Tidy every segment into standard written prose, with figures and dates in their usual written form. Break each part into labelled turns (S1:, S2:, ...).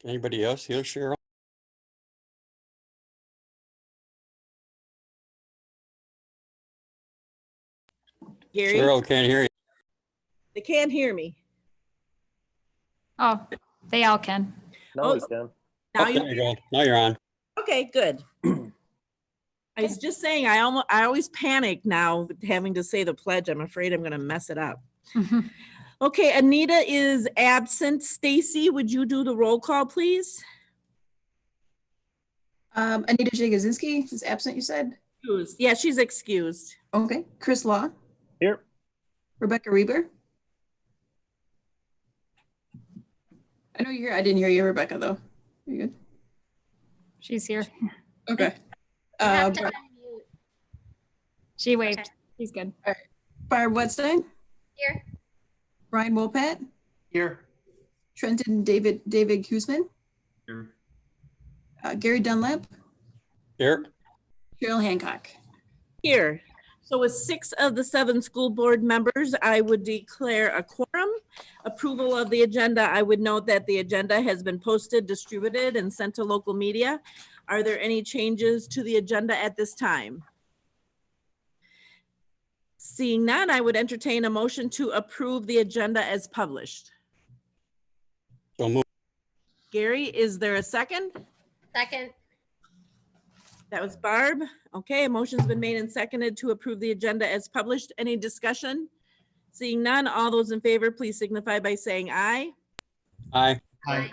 S1: Anybody else here, Cheryl?
S2: Gary?
S1: Cheryl, can't hear you.
S2: They can't hear me.
S3: Oh, they all can.
S4: No, we can.
S2: Now
S1: There you go. Now you're on.
S2: Okay, good. I was just saying, I always panic now having to say the pledge. I'm afraid I'm going to mess it up. Okay, Anita is absent. Stacy, would you do the roll call, please?
S5: Anita Jagosinski is absent, you said?
S2: Excused. Yeah, she's excused.
S5: Okay. Chris Law,
S4: Here.
S5: Rebecca Reber. I know you're here. I didn't hear you, Rebecca, though. You good?
S3: She's here.
S5: Okay.
S3: She waved. She's good.
S5: Barb Wetstein,
S6: Here.
S5: Brian Wopat,
S4: Here.
S5: Trenton David Huseman,
S4: Here.
S5: Gary Dunlap,
S1: Here.
S5: Cheryl Hancock.
S2: Here. So with 6 of the 7 school board members, I would declare a quorum. Approval of the agenda. I would note that the agenda has been posted, distributed, and sent to local media. Are there any changes to the agenda at this time? Seeing none, I would entertain a motion to approve the agenda as published.
S1: So move.
S2: Gary, is there a second?
S6: Second.
S2: That was Barb. Okay, a motion's been made and seconded to approve the agenda as published. Any discussion? Seeing none, all those in favor, please signify by saying aye.
S1: Aye.
S6: Aye.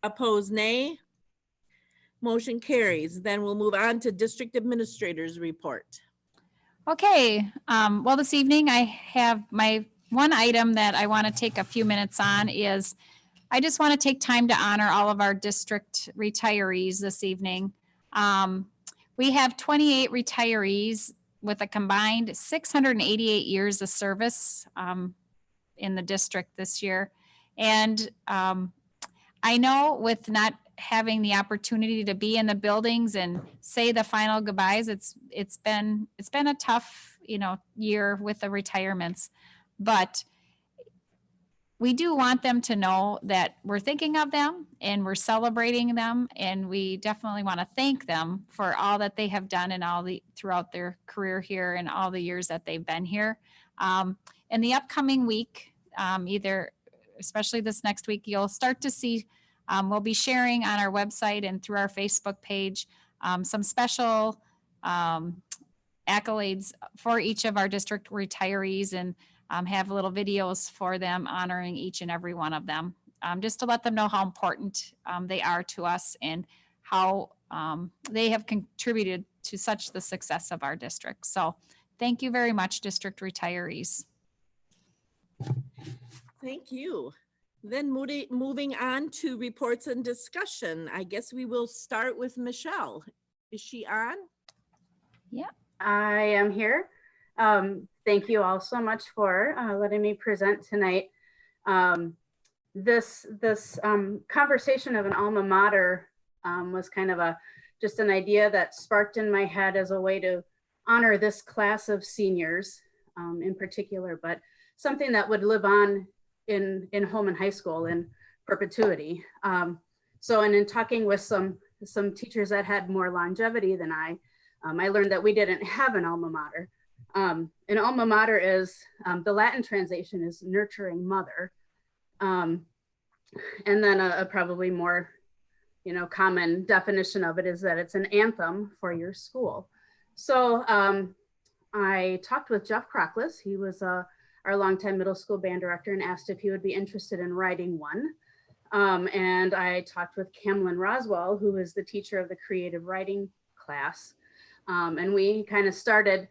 S2: Opposed, nay. Motion carries. Then we'll move on to district administrators report.
S3: Okay, well, this evening I have my one item that I want to take a few minutes on is I just want to take time to honor all of our district retirees this evening. We have 28 retirees with a combined 688 years of service in the district this year. And I know with not having the opportunity to be in the buildings and say the final goodbyes, it's been a tough, year with the retirements, but we do want them to know that we're thinking of them and we're celebrating them, and we definitely want to thank them for all that they have done and throughout their career here and all the years that they've been here. In the upcoming week, especially this next week, you'll start to see, we'll be sharing on our website and through our Facebook page some special accolades for each of our district retirees, and have little videos for them honoring each and every one of them, just to let them know how important they are to us and how they have contributed to such the success of our district. So thank you very much, district retirees.
S2: Thank you. Then moving on to reports and discussion. I guess we will start with Michelle. Is she on?
S3: Yeah.
S7: I am here. Thank you all so much for letting me present tonight. This conversation of an alma mater was kind of just an idea that sparked in my head as a way to honor this class of seniors in particular, but something that would live on in Holmen High School in perpetuity. So, and in talking with some teachers that had more longevity than I learned that we didn't have an alma mater. An alma mater is, the Latin translation is nurturing mother. And then a probably more, common definition of it is that it's an anthem for your school. So I talked with Jeff Crockless. He was our longtime middle school band director, and asked if he would be interested in writing one. And I talked with Camlyn Roswell, who is the teacher of the creative writing class. And we kind of started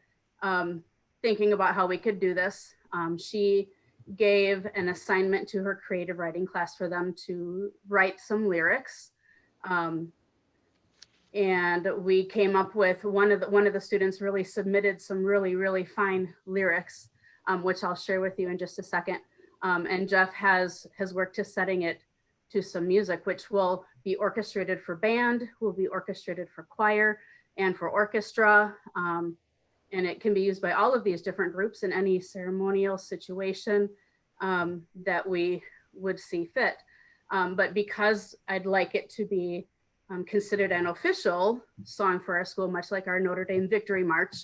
S7: thinking about how we could do this. She gave an assignment to her creative writing class for them to write some lyrics. And we came up with one of the students really submitted some really, really fine lyrics, which I'll share with you in just a second. And Jeff has worked to setting it to some music, which will be orchestrated for band, will be orchestrated for choir and for orchestra. And it can be used by all of these different groups in any ceremonial situation that we would see fit. But because I'd like it to be considered an official song for our school, much like our Notre Dame Victory March,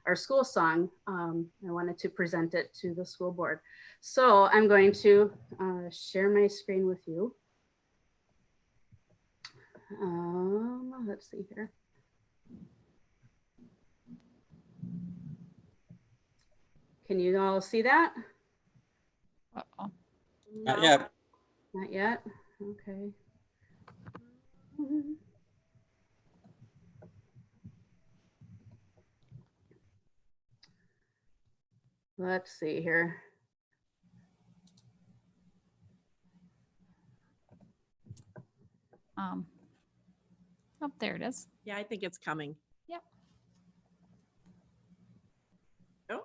S7: our school song, I wanted to present it to the school board. So I'm going to share my screen with you. Let's see here. Can you all see that?
S3: Uh-oh.
S1: Not
S2: No.
S1: yet.
S7: Not yet. Okay. Let's see here.
S3: Oh, there it is.
S2: Yeah, I think it's coming.
S3: Yep.
S2: Oh,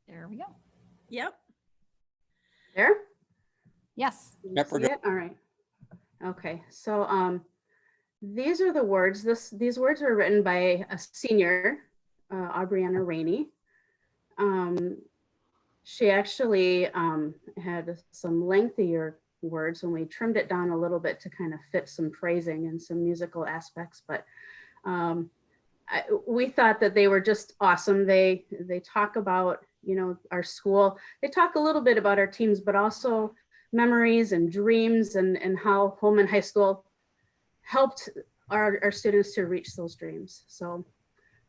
S3: There we go.
S2: yep.
S7: There?
S3: Yes.
S7: Can you
S1: Yep, we're
S7: see
S1: good.
S7: it? All right. Okay, so these are the words. These words were written by a senior, Aubriana Rainey. She actually had some lengthier words when we trimmed it down a little bit to kind of fit some phrasing and some musical aspects, but we thought that they were just awesome. They talk about, you know, our school. They talk a little bit about our teams, but also memories and dreams and how Holmen High School helped our students to reach those dreams. So,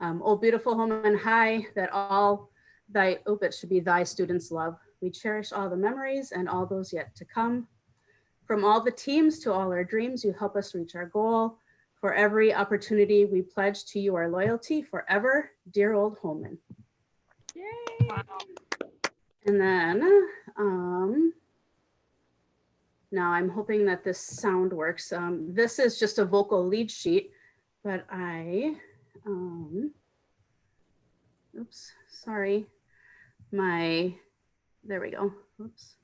S7: oh, beautiful Holmen High, that all thy, oh, it should be thy students love. We cherish all the memories and all those yet to come. From all the teams to all our dreams, you help us reach our goal. For every opportunity, we pledge to you our loyalty forever, dear old Holmen.
S2: Yay.
S3: Wow.
S7: And then, now I'm hoping that this sound works. This is just a vocal lead sheet, but oops, sorry. There we go. Oops.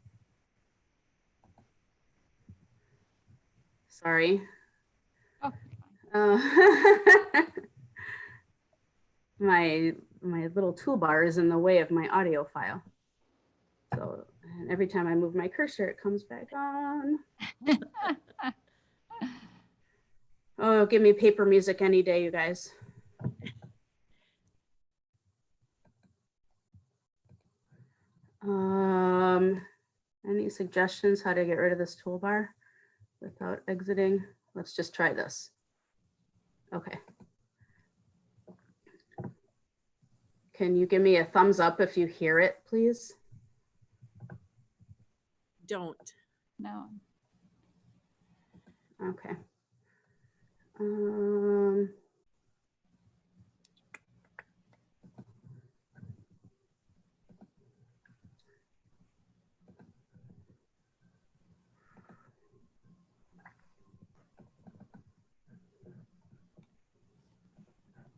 S7: Sorry.
S3: Oh.
S7: My little toolbar is in the way of my audio file. So and every time I move my cursor, it comes back on. Oh, give me paper music any day, you guys. Any suggestions how to get rid of this toolbar without exiting? Let's just try this. Okay. Can you give me a thumbs up if you hear it, please?
S2: Don't.
S3: No.
S7: Okay.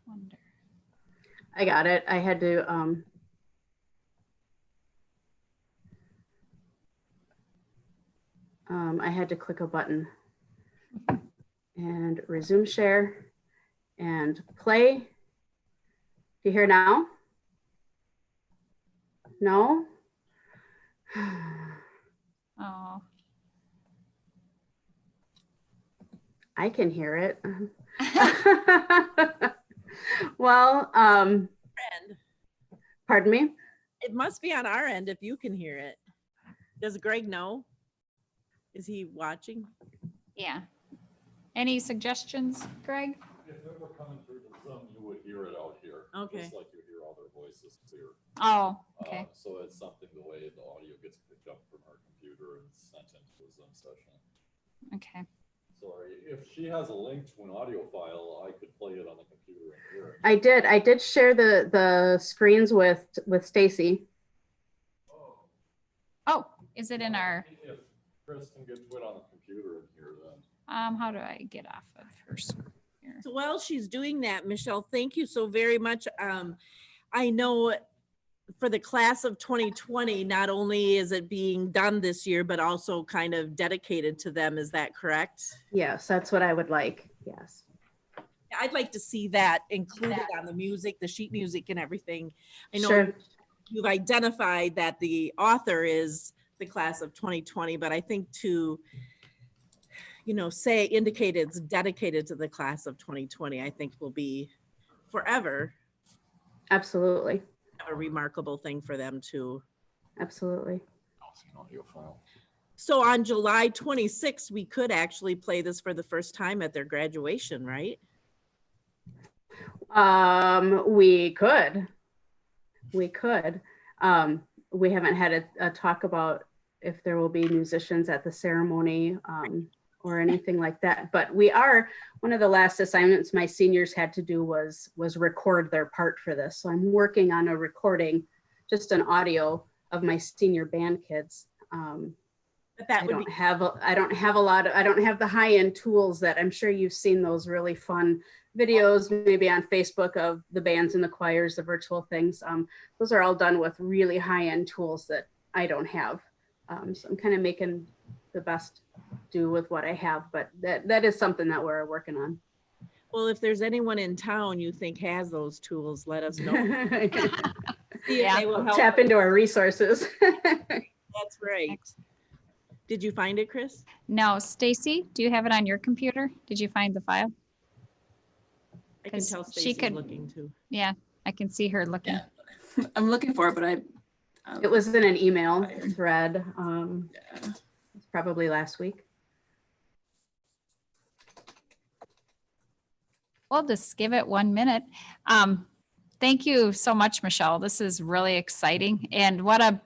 S3: Wonder.
S7: I got it. I had to click a button and resume share and play. Do you hear now? No?
S3: Oh.
S7: I can hear it. Well,
S2: End.
S7: pardon me?
S2: It must be on our end if you can hear it. Does Greg know? Is he watching?
S3: Yeah. Any suggestions, Greg?
S6: If it were coming through the Zoom, you would hear it out here.
S2: Okay.
S6: Just like you hear all their voices clear.
S3: Oh, okay.
S6: So it's something the way the audio gets picked up from our computer and sent into the Zoom session.
S3: Okay.
S6: Sorry, if she has a link to an audio file, I could play it on the computer and hear it.
S7: I did share the screens with Stacy.
S3: Oh, is it in our,
S6: If Chris can get to it on the computer and hear then.
S3: how do I get off of her screen here?
S2: So while she's doing that, Michelle, thank you so very much. I know for the class of 2020, not only is it being done this year, but also kind of dedicated to them. Is that correct?
S7: Yes, that's what I would like. Yes.
S2: I'd like to see that included on the music, the sheet music and everything. I know
S7: Sure.
S2: you've identified that the author is the class of 2020, but I think to, indicate it's dedicated to the class of 2020, I think will be forever
S7: Absolutely.
S2: a remarkable thing for them to.
S7: Absolutely.
S6: Audio file.
S2: So on July 26th, we could actually play this for the first time at their graduation, right?
S7: We could. We haven't had a talk about if there will be musicians at the ceremony or anything like that. But one of the last assignments my seniors had to do was record their part for this. So I'm working on a recording, just an audio of my senior band kids.
S2: But that
S7: I
S2: would
S7: don't
S2: be,
S7: have the high-end tools that I'm sure you've seen, those really fun videos maybe on Facebook of the bands and the choirs, the virtual things. Those are all done with really high-end tools that I don't have. So I'm kind of making the best do with what I have, but that is something that we're working on.
S2: well, if there's anyone in town you think has those tools, let us know. See if
S3: Yeah.
S2: they will help.
S7: Tap into our resources.
S2: That's right. Did you find it, Chris?
S3: No, Stacy, do you have it on your computer? Did you find the file?
S2: I can
S3: 'Cause
S2: tell
S3: she
S2: Stacy's
S3: could-
S2: looking too.
S3: Yeah, I can see her looking.
S5: Yeah. I'm looking for it, but
S7: It was in an email
S5: Tired.
S7: thread.
S5: Yeah.
S7: It's probably last week.
S3: We'll just give it 1 minute. Thank you so much, Michelle. This is really exciting. And what a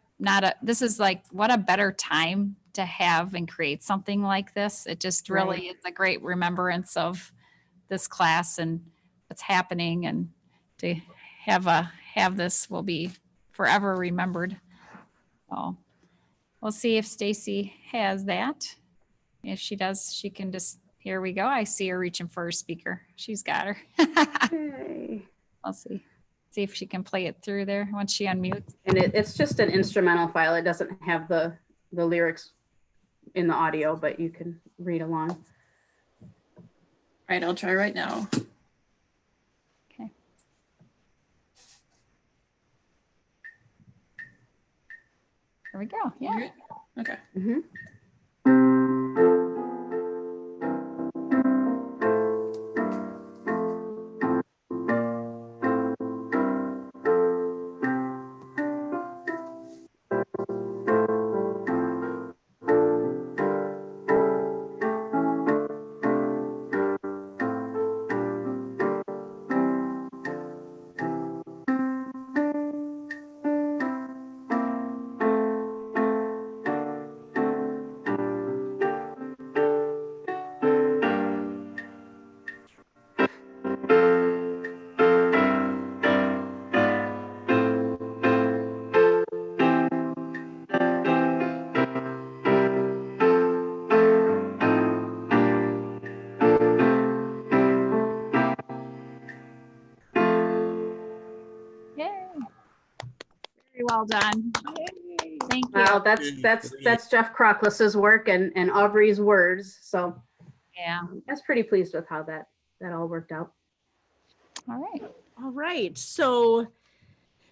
S3: better time to have and create something like this. It just really is a great remembrance of this class and what's happening, and to have this will be forever remembered. So we'll see if Stacy has that. If she does, she can just, here we go. I see her reaching for her speaker. She's got her.
S7: Yay.
S3: I'll see if she can play it through there once she unmutes.
S7: And it's just an instrumental file. It doesn't have the lyrics in the audio, but you can read along.
S5: All right, I'll try right now.
S3: Okay. There we go.
S5: You
S3: Yeah.
S5: hear it? Okay.
S7: Mhm.
S3: Yay. Very well done. Thank you.
S7: Wow, that's Jeff Crockless's work and Aubrey's words. So
S3: Yeah.
S7: I was pretty pleased with how that all worked out.
S3: All right.
S2: All right, so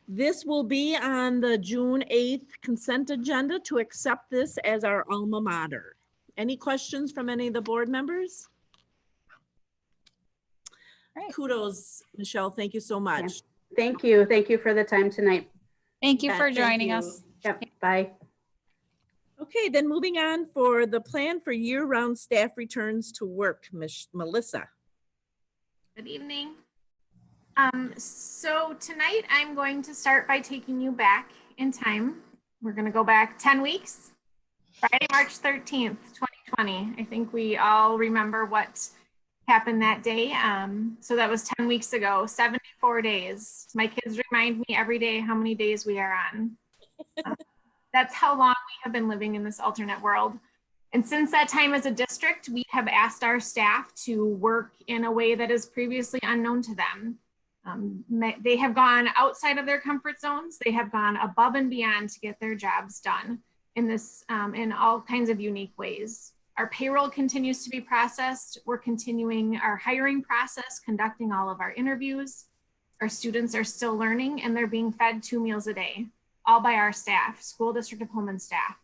S2: this will be on the June 8th consent agenda to accept this as our alma mater. Any questions from any of the board members?
S3: Right.
S2: Kudos, Michelle. Thank you so much.
S7: Thank you. Thank you for the time tonight.
S3: Thank you
S2: Yeah,
S3: for
S2: thank
S3: joining
S2: you.
S3: us.
S7: Yep. Bye.
S2: Okay, then moving on for the plan for year-round staff returns to work, Melissa.
S8: Good evening. So tonight I'm going to start by taking you back in time. We're going to go back 10 weeks, Friday, March 13th, 2020. I think we all remember what happened that day. So that was 10 weeks ago, 74 days. My kids remind me every day how many days we are on. That's how long we have been living in this alternate world. And since that time as a district, we have asked our staff to work in a way that is previously unknown to them. They have gone outside of their comfort zones. They have gone above and beyond to get their jobs done in this, in all kinds of unique ways. Our payroll continues to be processed. We're continuing our hiring process, conducting all of our interviews. Our students are still learning and they're being fed 2 meals a day, all by our staff, School District of Holmen staff.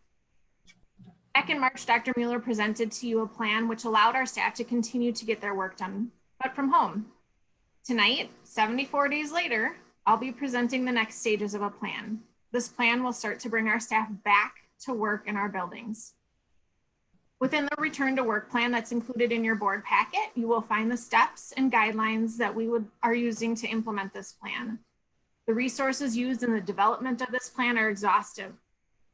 S8: Back in March, Dr. Mueller presented to you a plan which allowed our staff to continue to get their work done, but from home. Tonight, 74 days later, I'll be presenting the next stages of a plan. This plan will start to bring our staff back to work in our buildings. Within the return to work plan that's included in your board packet, you will find the steps and guidelines that we are using to implement this plan. The resources used in the development of this plan are exhaustive.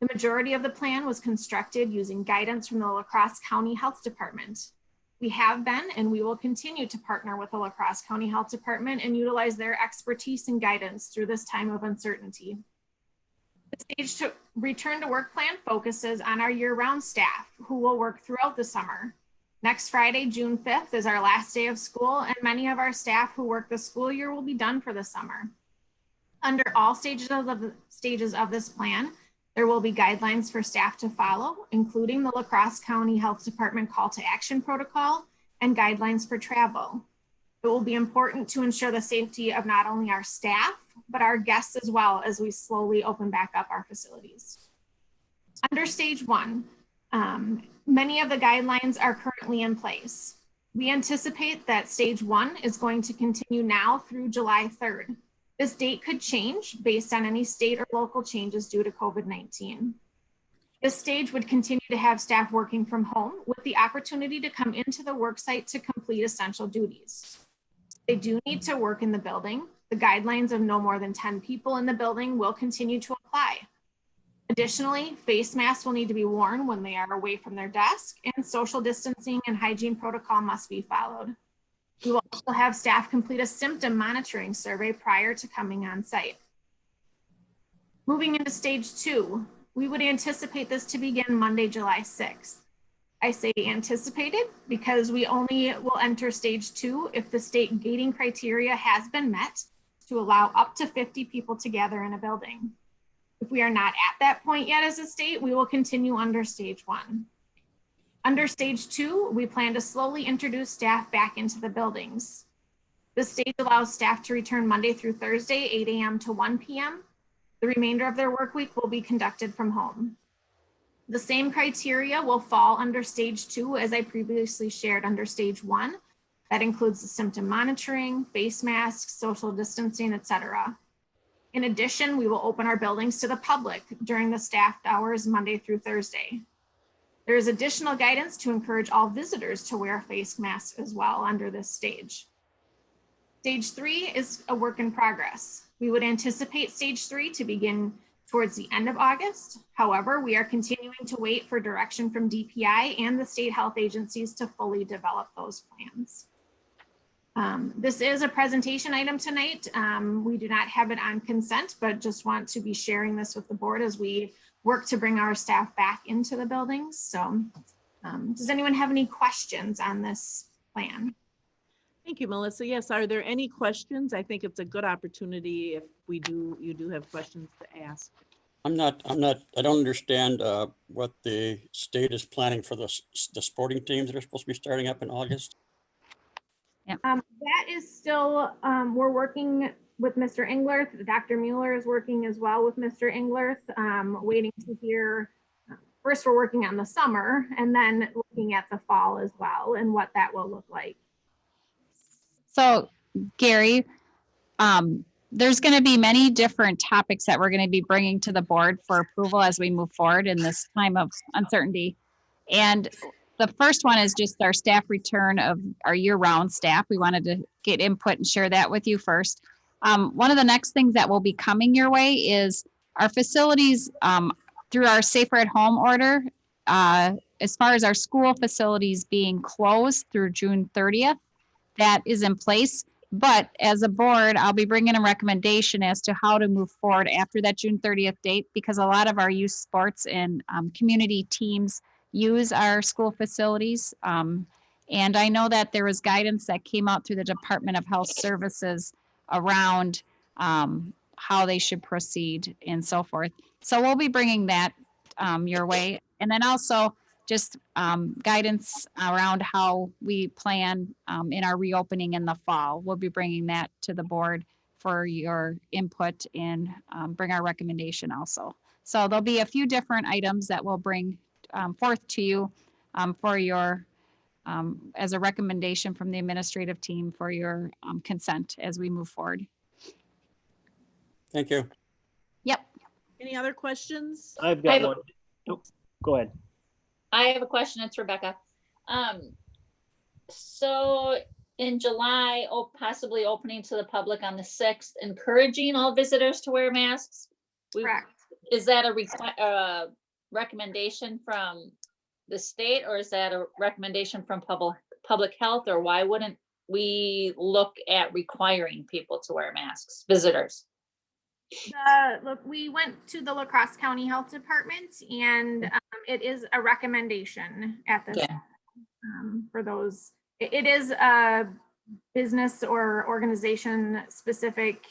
S8: The majority of the plan was constructed using guidance from the La Crosse County Health Department. We have been and we will continue to partner with the La Crosse County Health Department and utilize their expertise and guidance through this time of uncertainty. The stage to return to work plan focuses on our year-round staff who will work throughout the summer. Next Friday, June 5th is our last day of school, and many of our staff who work the school year will be done for the summer. Under all stages of this plan, there will be guidelines for staff to follow, including the La Crosse County Health Department call to action protocol and guidelines for travel. It will be important to ensure the safety of not only our staff, but our guests as well as we slowly open back up our facilities. Under stage 1, many of the guidelines are currently in place. We anticipate that stage 1 is going to continue now through July 3rd. This date could change based on any state or local changes due to COVID-19. This stage would continue to have staff working from home with the opportunity to come into the work site to complete essential duties. They do need to work in the building. The guidelines of no more than 10 people in the building will continue to apply. Additionally, face masks will need to be worn when they are away from their desk, and social distancing and hygiene protocol must be followed. We will also have staff complete a symptom monitoring survey prior to coming on site. Moving into stage 2, we would anticipate this to begin Monday, July 6th. I say anticipated because we only will enter stage 2 if the state gating criteria has been met to allow up to 50 people to gather in a building. If we are not at that point yet as a state, we will continue under stage 1. Under stage 2, we plan to slowly introduce staff back into the buildings. This stage allows staff to return Monday through Thursday, 8 a.m. to 1 p.m. The remainder of their work week will be conducted from home. The same criteria will fall under stage 2 as I previously shared under stage 1. That includes the symptom monitoring, face masks, social distancing, etc. In addition, we will open our buildings to the public during the staffed hours Monday through Thursday. There is additional guidance to encourage all visitors to wear face masks as well under this stage. Stage 3 is a work in progress. We would anticipate stage 3 to begin towards the end of August. However, we are continuing to wait for direction from DPI and the state health agencies to fully develop those plans. This is a presentation item tonight. We do not have it on consent, but just want to be sharing this with the board as we work to bring our staff back into the buildings. So does anyone have any questions on this plan?
S2: Thank you, Melissa. Yes, are there any questions? I think it's a good opportunity if you do have questions to ask.
S1: I don't understand what the state is planning for the sporting teams that are supposed to be starting up in August.
S8: That is still, we're working with Mr. Englert. Dr. Mueller is working as well with Mr. Englert, waiting to hear. First, we're working on the summer and then looking at the fall as well and what that will look like.
S3: So Gary, there's going to be many different topics that we're going to be bringing to the board for approval as we move forward in this time of uncertainty. And the first one is just our staff return of our year-round staff. We wanted to get input and share that with you first. One of the next things that will be coming your way is our facilities through our Safer at Home order, as far as our school facilities being closed through June 30th, that is in place. But as a board, I'll be bringing a recommendation as to how to move forward after that June 30th date, because a lot of our youth sports and community teams use our school facilities. And I know that there was guidance that came out through the Department of Health Services around how they should proceed and so forth. So we'll be bringing that your way. And then also just guidance around how we plan in our reopening in the fall. We'll be bringing that to the board for your input and bring our recommendation also. So there'll be a few different items that we'll bring forth to you for your, as a recommendation from the administrative team for your consent as we move forward.
S1: Thank you.
S3: Yep.
S2: Any other questions?
S4: I've
S9: I
S4: got
S9: have a-
S4: one. Nope. Go ahead.
S9: I have a question. It's Rebecca. So in July, possibly opening to the public on the 6th, encouraging all visitors to wear masks.
S8: Correct.
S9: Is that a recommendation from the state, or is that a recommendation from public health, or why wouldn't we look at requiring people to wear masks, visitors?
S8: Look, we went to the La Crosse County Health Department, and it is a recommendation at this
S9: Okay.
S8: for those. It is a business or organization specific.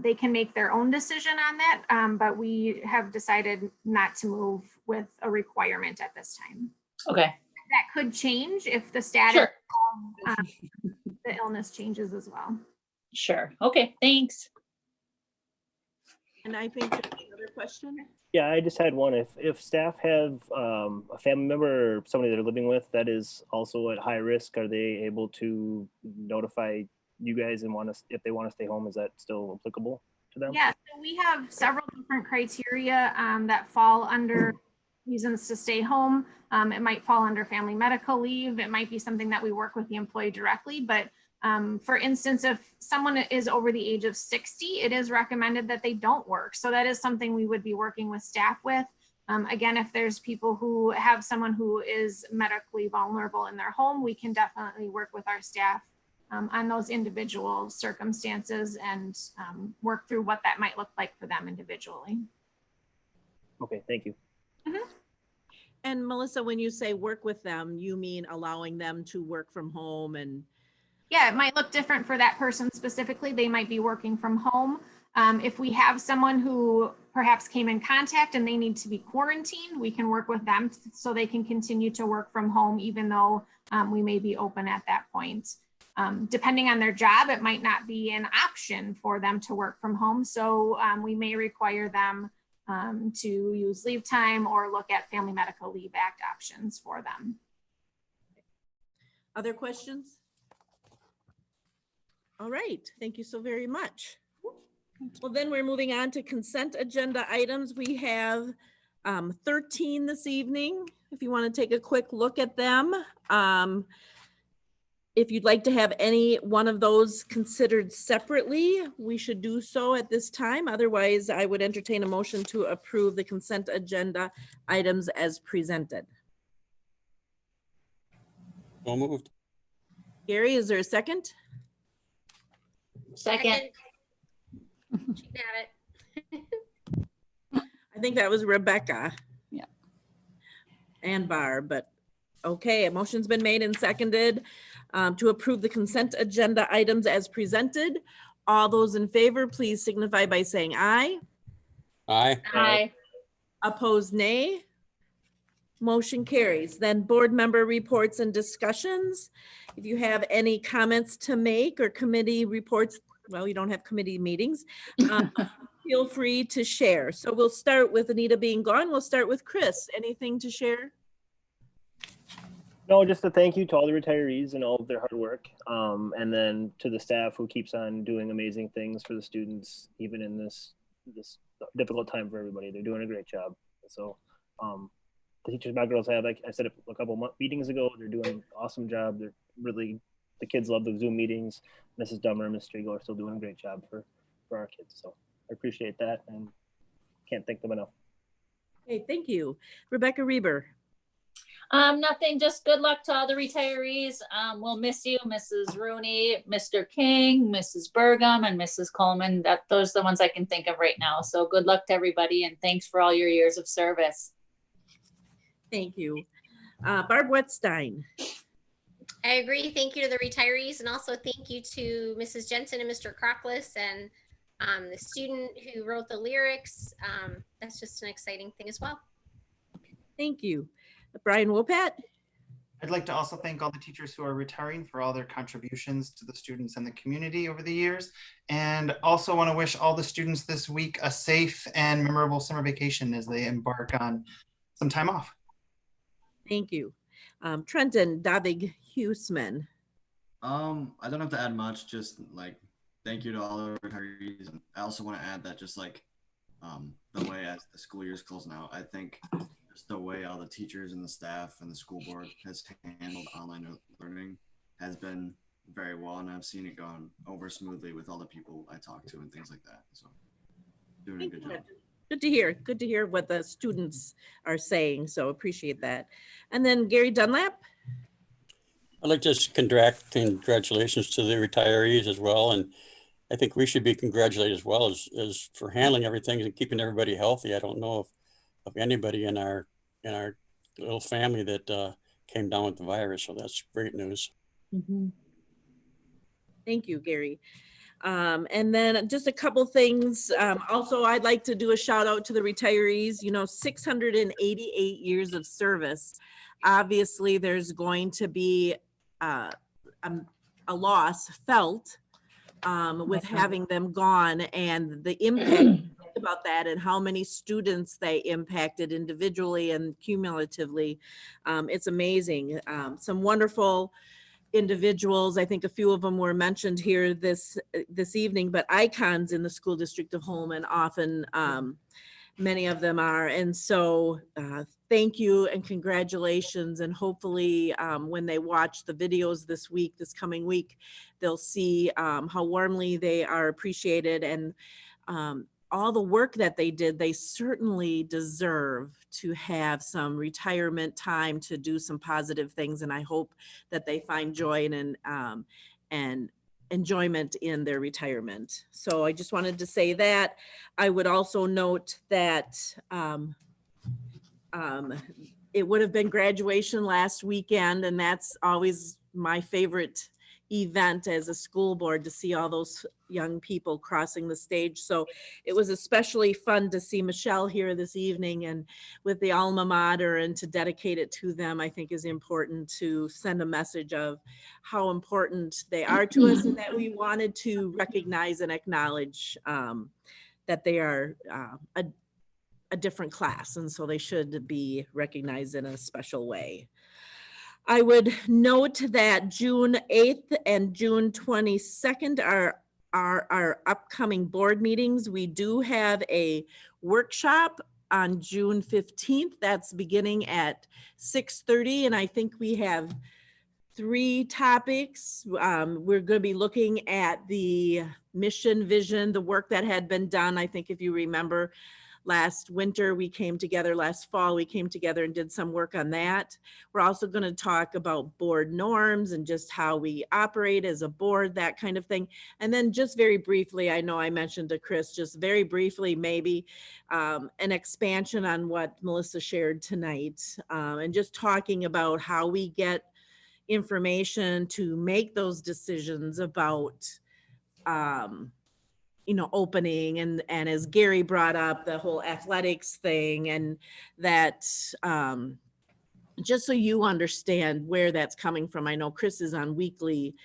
S8: They can make their own decision on that, but we have decided not to move with a requirement at this time.
S9: Okay,
S8: That could change if the status
S9: sure,
S8: of the illness changes as well.
S9: sure. Okay, thanks.
S2: And I think there's another question.
S4: Yeah, I just had one. If staff have a family member or somebody they're living with that is also at high risk, are they able to notify you guys and if they want to stay home? Is that still applicable to them?
S8: Yeah, so we have several different criteria that fall under reasons to stay home. It might fall under family medical leave. It might be something that we work with the employee directly, but for instance, if someone is over the age of 60, it is recommended that they don't work. So that is something we would be working with staff with. Again, if there's people who have someone who is medically vulnerable in their home, we can definitely work with our staff on those individual circumstances and work through what that might look like for them individually.
S4: Okay, thank you.
S2: And Melissa, when you say work with them, you mean allowing them to work from home and?
S8: Yeah, it might look different for that person specifically. They might be working from home. If we have someone who perhaps came in contact and they need to be quarantined, we can work with them so they can continue to work from home, even though we may be open at that point. Depending on their job, it might not be an option for them to work from home. So we may require them to use leave time or look at Family Medical Leave Act options for them.
S2: Other questions? All right, thank you so very much. Well, then we're moving on to consent agenda items. We have 13 this evening. If you want to take a quick look at them. If you'd like to have any one of those considered separately, we should do so at this time. Otherwise, I would entertain a motion to approve the consent agenda items as presented.
S1: So moved.
S2: Gary, is there a second?
S9: Second,
S10: She got it.
S2: I think that was Rebecca.
S3: Yeah.
S2: And Barb, but okay, a motion's been made and seconded to approve the consent agenda items as presented. All those in favor, please signify by saying aye.
S1: Aye.
S9: aye.
S2: Opposed, nay. Motion carries. Then board member reports and discussions. If you have any comments to make or committee reports, well, you don't have committee meetings, feel free to share. So we'll start with Anita being gone. We'll start with Chris. Anything to share?
S4: No, just a thank you to all the retirees and all of their hard work. And then to the staff who keeps on doing amazing things for the students, even in this difficult time for everybody. They're doing a great job. So the teachers, my girls have, like I said a couple meetings ago, they're doing an awesome job. They're really, the kids love the Zoom meetings. Mrs. Dummer and Ms. Striegel are still doing a great job for our kids. So I appreciate that and can't thank them enough.
S2: Okay, thank you. Rebecca Reber.
S9: Nothing, just good luck to all the retirees. We'll miss you, Mrs. Rooney, Mr. King, Mrs. Burgum, and Mrs. Coleman. Those are the ones I can think of right now. So good luck to everybody and thanks for all your years of service.
S2: Thank you. Barb Wettstein.
S10: I agree. Thank you to the retirees, and also thank you to Mrs. Jensen and Mr. Crockless and the student who wrote the lyrics. That's just an exciting thing as well.
S2: Thank you. Brian Wopat.
S11: I'd like to also thank all the teachers who are retiring for all their contributions to the students and the community over the years. And also want to wish all the students this week a safe and memorable summer vacation as they embark on some time off.
S2: Thank you. Trenton Davig Huseman.
S12: I don't have to add much, just like thank you to all the retirees. And I also want to add that just like the way as the school year is closing out, I think just the way all the teachers and the staff and the school board has handled online learning has been very well, and I've seen it gone over smoothly with all the people I talk to and things like that. So doing a good job.
S2: Good to hear. Good to hear what the students are saying. So appreciate that. And then Gary Dunlap.
S1: I'd like to just congratulations to the retirees as well. And I think we should be congratulated as well as for handling everything and keeping everybody healthy. I don't know of anybody in our little family that came down with the virus. So that's great news.
S2: Mm-hmm. Thank you, Gary. And then just a couple things. Also, I'd like to do a shout out to the retirees, 688 years of service. Obviously, there's going to be a loss felt with having them gone, and the impact about that and how many students they impacted individually and cumulatively. It's amazing. Some wonderful individuals. I think a few of them were mentioned here this evening, but icons in the School District of Holmen often, many of them are. And so thank you and congratulations. And hopefully when they watch the videos this coming week, they'll see how warmly they are appreciated, and all the work that they did. They certainly deserve to have some retirement time to do some positive things. And I hope that they find joy and enjoyment in their retirement. So I just wanted to say that. I would also note that it would have been graduation last weekend, and that's always my favorite event as a school board, to see all those young people crossing the stage. So it was especially fun to see Michelle here this evening and with the Alma Mater, and to dedicate it to them, I think is important, to send a message of how important they are to us, and that we wanted to recognize and acknowledge that they are a different class, and so they should be recognized in a special way. I would note that June 8th and June 22nd are our upcoming board meetings. We do have a workshop on June 15th. That's beginning at 6:30, and I think we have 3 topics. We're going to be looking at the mission, vision, the work that had been done. I think if you remember, last winter, last fall, we came together and did some work on that. We're also going to talk about board norms and just how we operate as a board, that kind of thing. And then just very briefly, I know I mentioned to Chris, just very briefly, maybe an expansion on what Melissa shared tonight, and just talking about how we get information to make those decisions about opening, and as Gary brought up, the whole athletics thing, and that just so you understand where that's coming from. I know Chris is on weekly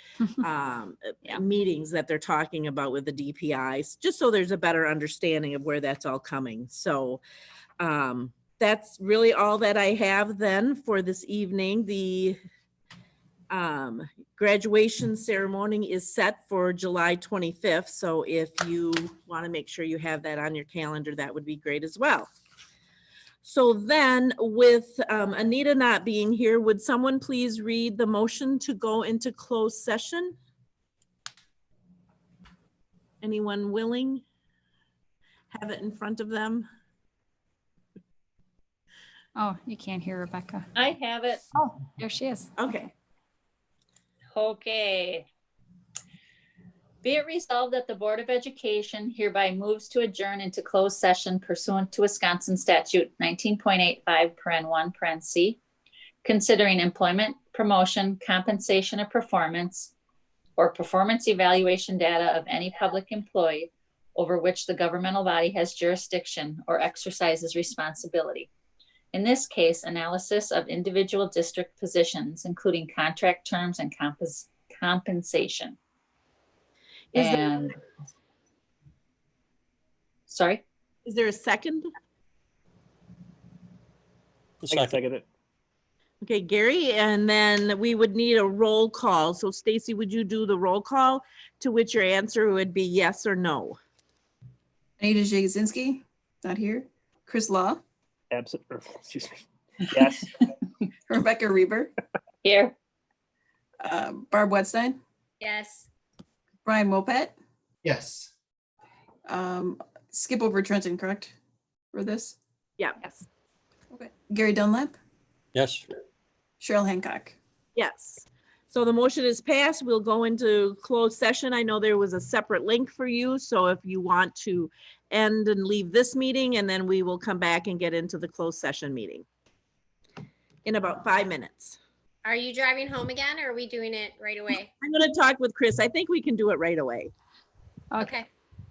S2: meetings that they're talking about with the DPIs, just so there's a better understanding of where that's all coming. So that's really all that I have then for this evening. The graduation ceremony is set for July 25th. So if you want to make sure you have that on your calendar, that would be great as well. So then with Anita not being here, would someone please read the motion to go into closed session? Anyone willing? Have it in front of them?
S3: Oh, you can't hear Rebecca.
S9: I have it.
S3: Oh, there she is.
S2: Okay.
S9: Okay. Be it resolved that the Board of Education hereby moves to adjourn into closed session pursuant to Wisconsin Statute 19.85(1)(c), considering employment, promotion, compensation, or performance evaluation data of any public employee over which the governmental body has jurisdiction or exercises responsibility. In this case, analysis of individual district positions, including contract terms and compensation. Sorry?
S2: Is there a second?
S4: I can second it.
S2: Okay, Gary, and then we would need a roll call. So Stacy, would you do the roll call to which your answer would be yes or no?
S5: Anita Jagosinski, not here. Chris Law,
S4: Absent, or, excuse me. Yes.
S5: Rebecca Reber,
S9: Here.
S5: Barb Wedstein,
S10: Yes.
S5: Brian Mopat.
S11: Yes.
S5: Skip over Trenton, correct? For this?
S2: Yeah.
S3: Yes.
S5: Okay. Gary Dunlap,
S1: Yes.
S5: Cheryl Hancock.
S2: Yes. So the motion is passed. We'll go into closed session. I know there was a separate link for you. So if you want to end and leave this meeting, and then we will come back and get into the closed session meeting in about 5 minutes.
S10: Are you driving home again or are we doing it right away?
S2: I'm going to talk with Chris. I think we can do it right away.
S3: Okay.
S10: Okay.